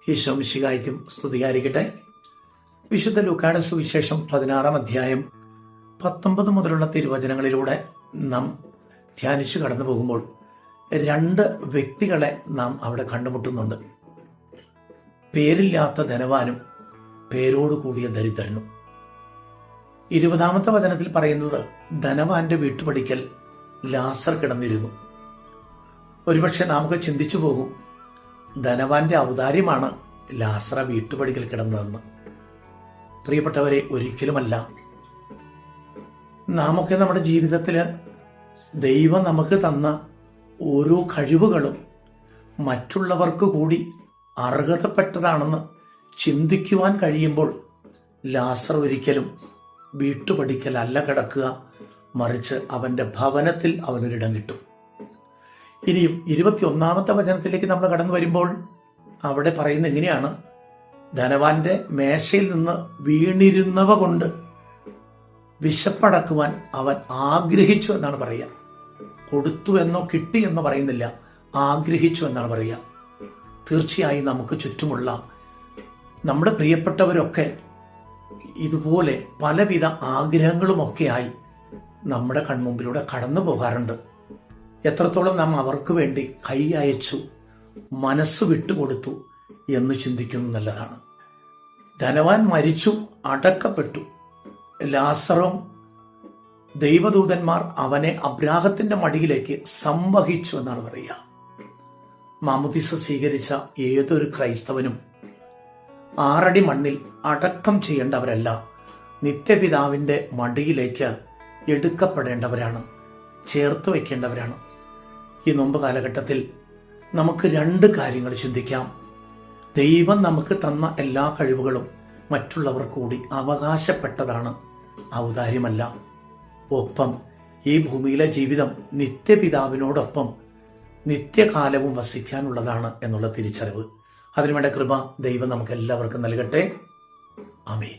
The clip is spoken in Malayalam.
ഈശോ മിശിഹായ്ക്കും സ്തുതിയായിരിക്കട്ടെ. വിശുദ്ധ ലൂക്കായുടെ സുവിശേഷം 16-ാം അധ്യായം 19 മുതലുള്ള തിരുവചനങ്ങളിലൂടെ നാം ധ്യാനിച്ചു കടന്നു പോകുമ്പോൾ രണ്ട് വ്യക്തികളെ നാം അവിടെ കണ്ടുമുട്ടുന്നുണ്ട്. പേരില്ലാത്ത ധനവാനും പേരോട് കൂടിയ ദരിദ്രനും. 20-ാമത്തെ വചനത്തിൽ പറയുന്നത്, ധനവാന്റെ വീട്ടുപടിക്കൽ ലാസർ കിടന്നിരുന്നു. ഒരുപക്ഷെ നമുക്ക് ചിന്തിച്ചു പോകും, ധനവാന്റെ ഔദാര്യമാണ് ലാസറ വീട്ടുപടിക്കൽ കിടന്നതെന്ന്. പ്രിയപ്പെട്ടവരെ, ഒരിക്കലുമല്ല. നാമൊക്കെ നമ്മുടെ ജീവിതത്തിൽ ദൈവം നമുക്ക് തന്ന ഓരോ കഴിവുകളും മറ്റുള്ളവർക്ക് കൂടി അർഹതപ്പെട്ടതാണെന്ന് ചിന്തിക്കുവാൻ കഴിയുമ്പോൾ ലാസർ ഒരിക്കലും വീട്ടുപടിക്കലല്ല കിടക്കുക, മറിച്ച് അവന്റെ ഭവനത്തിൽ അവനൊരിടം കിട്ടും. ഇനിയും 21-ാമത്തെ വചനത്തിലേക്ക് നമ്മൾ കടന്നു വരുമ്പോൾ അവിടെ പറയുന്നത് എങ്ങനെയാണ്? ധനവാന്റെ മേശയിൽ നിന്ന് വീണിരുന്നവ കൊണ്ട് വിശപ്പടക്കുവാൻ അവൻ ആഗ്രഹിച്ചു എന്നാണ് പറയുക. കൊടുത്തു എന്നോ കിട്ടി എന്നോ പറയുന്നില്ല, ആഗ്രഹിച്ചു എന്നാണ് പറയുക. തീർച്ചയായും നമുക്ക് ചുറ്റുമുള്ള നമ്മുടെ പ്രിയപ്പെട്ടവരൊക്കെ ഇതുപോലെ പലവിധ ആഗ്രഹങ്ങളുമൊക്കെയായി നമ്മുടെ കൺമുമ്പിലൂടെ കടന്നു പോകാറുണ്ട്. എത്രത്തോളം നാം അവർക്ക് വേണ്ടി കൈ അയച്ചു, മനസ്സ് വിട്ടുകൊടുത്തു എന്ന് ചിന്തിക്കുന്നത് നല്ലതാണ്. ധനവാൻ മരിച്ചു, അടക്കപ്പെട്ടു. ലാസറും ദൈവദൂതന്മാർ അവനെ അബ്രാഹത്തിന്റെ മടിയിലേക്ക് സംവഹിച്ചു എന്നാണ് പറയുക. മാമുദിസ സ്വീകരിച്ച ഏതൊരു ക്രൈസ്തവനും 6 അടി മണ്ണിൽ അടക്കം ചെയ്യേണ്ടവരല്ല, നിത്യപിതാവിന്റെ മടിയിലേക്ക് എടുക്കപ്പെടേണ്ടവരാണ്, ചേർത്ത് വയ്ക്കേണ്ടവരാണ്. ഈ നോമ്പ് കാലഘട്ടത്തിൽ നമുക്ക് 2 കാര്യങ്ങൾ ചിന്തിക്കാം. ദൈവം നമുക്ക് തന്ന എല്ലാ കഴിവുകളും മറ്റുള്ളവർ കൂടി അവകാശപ്പെട്ടതാണ്, ഔദാര്യമല്ല. ഒപ്പം ഈ ഭൂമിയിലെ ജീവിതം നിത്യപിതാവിനോടൊപ്പം നിത്യകാലവും വസിക്കാനുള്ളതാണ് എന്നുള്ള തിരിച്ചറിവ്. അതിനുവേണ്ട കൃപ ദൈവം നമുക്ക് എല്ലാവർക്കും നൽകട്ടെ. ആമേൻ.